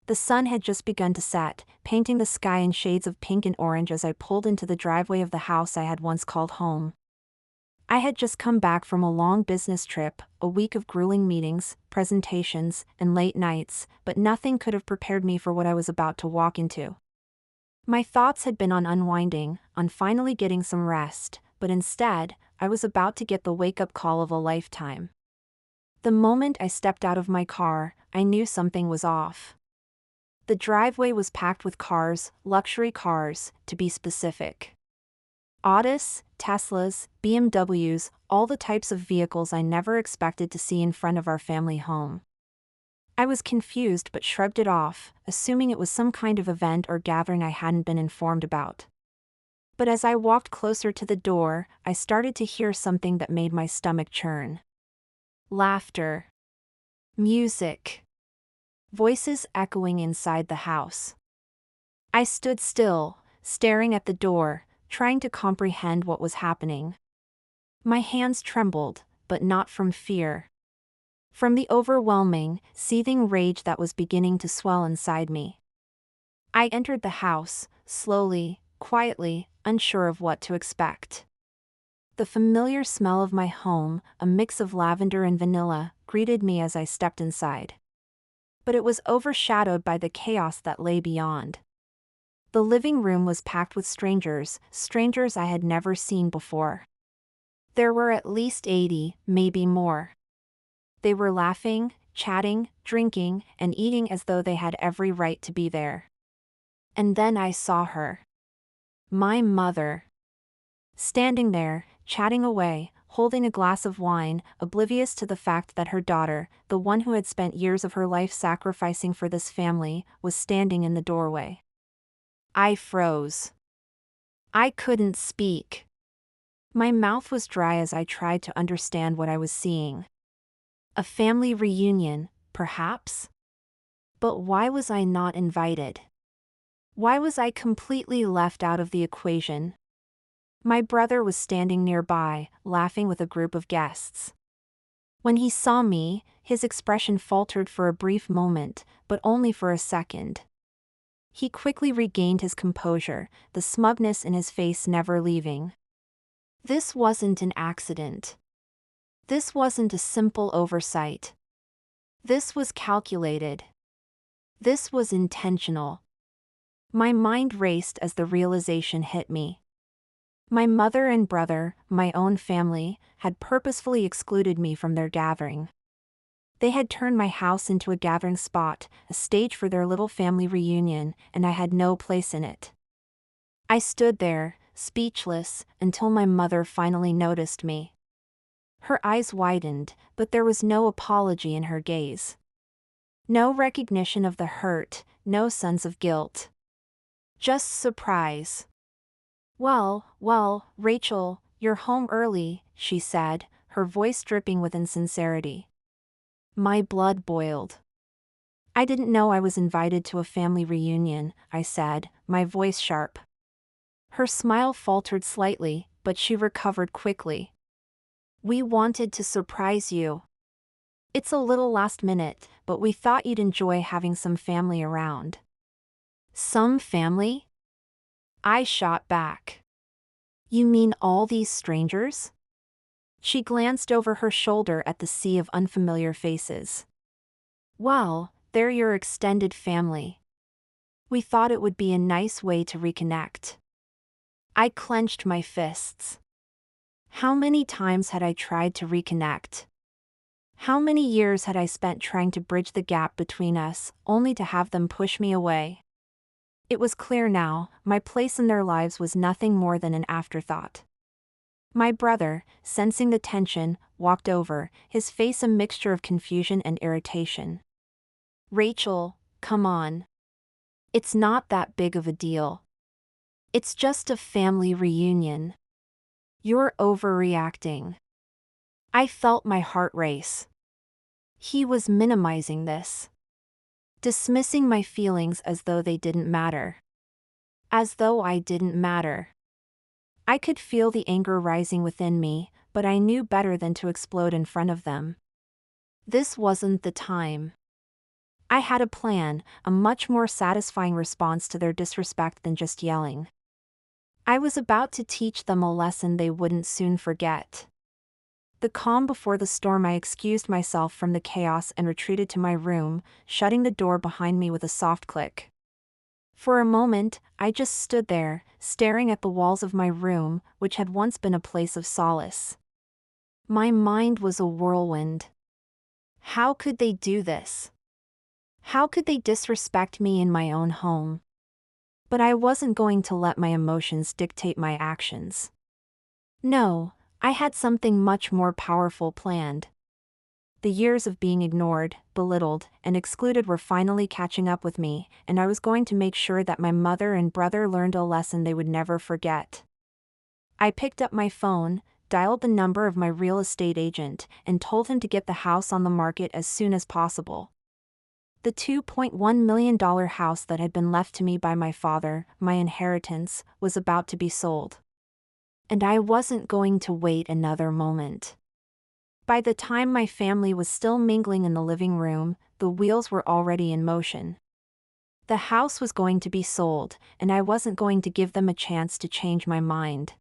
The sun had just begun to set, painting the sky in shades of pink and orange as I pulled into the driveway of the house I had once called home. I had just come back from a long business trip, a week of grueling meetings, presentations, and late nights, but nothing could have prepared me for what I was about to walk into. My thoughts had been on unwinding, on finally getting some rest, but instead, I was about to get the wake-up call of a lifetime. The moment I stepped out of my car, I knew something was off. The driveway was packed with cars, luxury cars, to be specific. Autos, Teslas, BMWs, all the types of vehicles I never expected to see in front of our family home. I was confused but shrugged it off, assuming it was some kind of event or gathering I hadn't been informed about. But as I walked closer to the door, I started to hear something that made my stomach churn. Laughter. Music. Voices echoing inside the house. I stood still, staring at the door, trying to comprehend what was happening. My hands trembled, but not from fear. From the overwhelming, seething rage that was beginning to swell inside me. I entered the house, slowly, quietly, unsure of what to expect. The familiar smell of my home, a mix of lavender and vanilla, greeted me as I stepped inside. But it was overshadowed by the chaos that lay beyond. The living room was packed with strangers I had never seen before. There were at least 80, maybe more. They were laughing, chatting, drinking, and eating as though they had every right to be there. And then I saw her. My mother. Standing there, chatting away, holding a glass of wine, oblivious to the fact that her daughter, the one who had spent years of her life sacrificing for this family, was standing in the doorway. I froze. I couldn't speak. My mouth was dry as I tried to understand what I was seeing. A family reunion, perhaps? But why was I not invited? Why was I completely left out of the equation? My brother was standing nearby, laughing with a group of guests. When he saw me, his expression faltered for a brief moment, but only for a second. He quickly regained his composure, the smugness in his face never leaving. This wasn't an accident. This wasn't a simple oversight. This was calculated. This was intentional. My mind raced as the realization hit me. My mother and brother, my own family, had purposefully excluded me from their gathering. They had turned my house into a gathering spot, a stage for their little family reunion, and I had no place in it. I stood there, speechless, until my mother finally noticed me. Her eyes widened, but there was no apology in her gaze. No recognition of the hurt, no sense of guilt. Just surprise. Well, Rachel, you're home early, she said, her voice dripping with insincerity. My blood boiled. I didn't know I was invited to a family reunion, I said, my voice sharp. Her smile faltered slightly, but she recovered quickly. We wanted to surprise you. It's a little last minute, but we thought you'd enjoy having some family around. Some family? I shot back. You mean all these strangers? She glanced over her shoulder at the sea of unfamiliar faces. Well, they're your extended family. We thought it would be a nice way to reconnect. I clenched my fists. How many times had I tried to reconnect? How many years had I spent trying to bridge the gap between us, only to have them push me away? It was clear now, my place in their lives was nothing more than an afterthought. My brother, sensing the tension, walked over, his face a mixture of confusion and irritation. Rachel, come on. It's not that big of a deal. It's just a family reunion. You're overreacting. I felt my heart race. He was minimizing this. Dismissing my feelings as though they didn't matter. As though I didn't matter. I could feel the anger rising within me, but I knew better than to explode in front of them. This wasn't the time. I had a plan, a much more satisfying response to their disrespect than just yelling. I was about to teach them a lesson they wouldn't soon forget. The calm before the storm, I excused myself from the chaos and retreated to my room, shutting the door behind me with a soft click. For a moment, I just stood there, staring at the walls of my room, which had once been a place of solace. My mind was a whirlwind. How could they do this? How could they disrespect me in my own home? But I wasn't going to let my emotions dictate my actions. No, I had something much more powerful planned. The years of being ignored, belittled, and excluded were finally catching up with me, and I was going to make sure that my mother and brother learned a lesson they would never forget. I picked up my phone, dialed the number of my real estate agent, and told him to get the house on the market as soon as possible. The $2.1 million house that had been left to me by my father, my inheritance, was about to be sold. And I wasn't going to wait another moment. By the time my family was still mingling in the living room, the wheels were already in motion. The house was going to be sold, and I wasn't going to give them a chance to change my mind.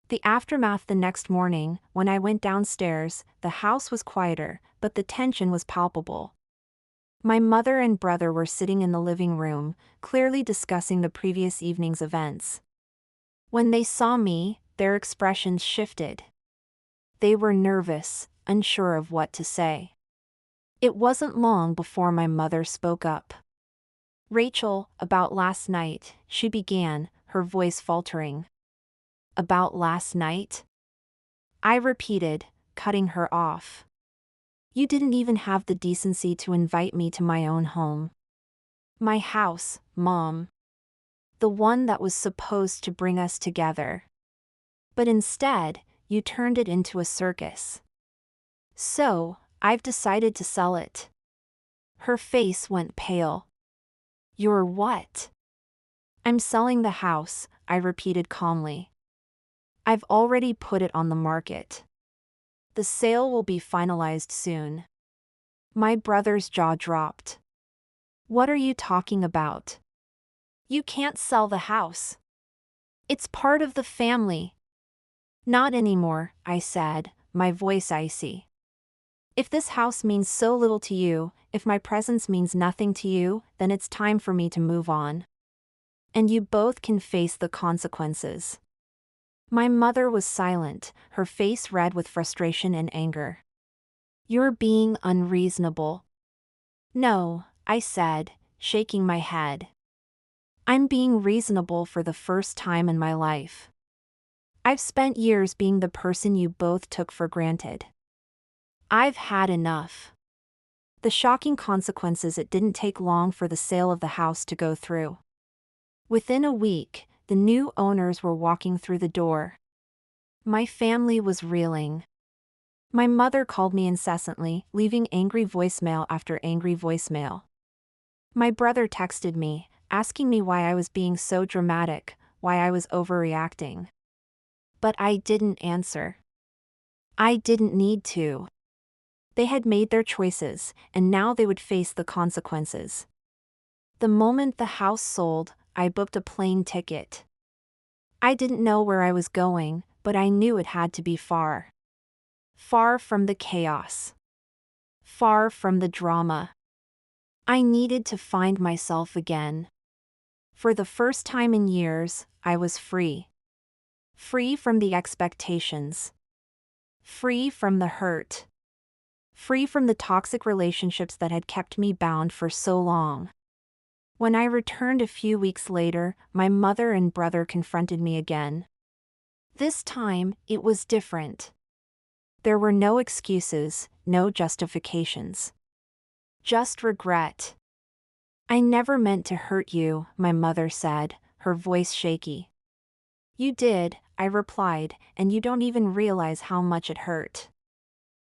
The aftermath: the next morning, when I went downstairs, the house was quieter, but the tension was palpable. My mother and brother were sitting in the living room, clearly discussing the previous evening's events. When they saw me, their expressions shifted. They were nervous, unsure of what to say. It wasn't long before my mother spoke up. "Rachel, about last night," she began, her voice faltering. "About last night?" I repeated, cutting her off. "You didn't even have the decency to invite me to my own home. My house, Mom. The one that was supposed to bring us together. But instead, you turned it into a circus. So, I've decided to sell it." Her face went pale. "You're what?" "I'm selling the house," I repeated calmly. "I've already put it on the market. The sale will be finalized soon." My brother's jaw dropped. "What are you talking about? You can't sell the house. It's part of the family." "Not anymore," I said, my voice icy. "If this house means so little to you, if my presence means nothing to you, then it's time for me to move on. And you both can face the consequences." My mother was silent, her face red with frustration and anger. "You're being unreasonable." "No," I said, shaking my head. "I'm being reasonable for the first time in my life. I've spent years being the person you both took for granted. I've had enough." The shocking consequences: it didn't take long for the sale of the house to go through. Within a week, the new owners were walking through the door. My family was reeling. My mother called me incessantly, leaving angry voicemail after angry voicemail. My brother texted me, asking me why I was being so dramatic, why I was overreacting. But I didn't answer. I didn't need to. They had made their choices, and now they would face the consequences. The moment the house sold, I booked a plane ticket. I didn't know where I was going, but I knew it had to be far. Far from the chaos. Far from the drama. I needed to find myself again. For the first time in years, I was free. Free from the expectations. Free from the hurt. Free from the toxic relationships that had kept me bound for so long. When I returned a few weeks later, my mother and brother confronted me again. This time, it was different. There were no excuses, no justifications. Just regret. "I never meant to hurt you," my mother said, her voice shaky. "You did," I replied, "and you don't even realize how much it hurt."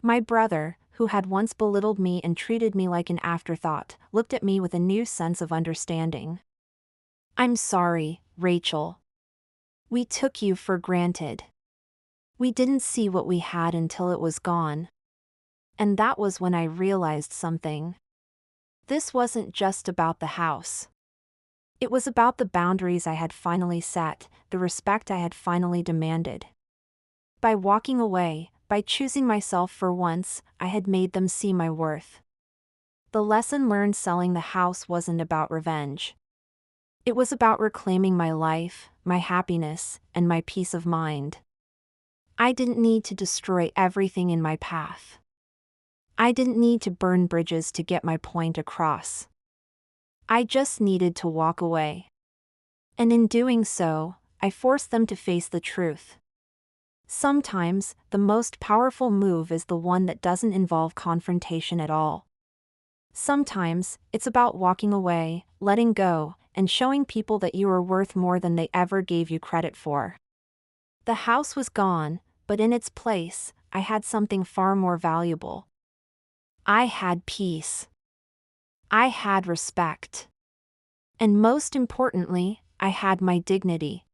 My brother, who had once belittled me and treated me like an afterthought, looked at me with a new sense of understanding. "I'm sorry, Rachel. We took you for granted. We didn't see what we had until it was gone." And that was when I realized something. this wasn't just about the house. It was about the boundaries I had finally set, the respect I had finally demanded. By walking away, by choosing myself for once, I had made them see my worth. The lesson learned selling the house wasn't about revenge. It was about reclaiming my life, my happiness, and my peace of mind. I didn't need to destroy everything in my path. I didn't need to burn bridges to get my point across. I just needed to walk away. And in doing so, I forced them to face the truth. Sometimes, the most powerful move is the one that doesn't involve confrontation at all. Sometimes, it's about walking away, letting go, and showing people that you are worth more than they ever gave you credit for. The house was gone, but in its place, I had something far more valuable. I had peace. I had respect. And most importantly, I had my dignity.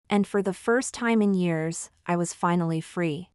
And for the first time in years, I was finally free.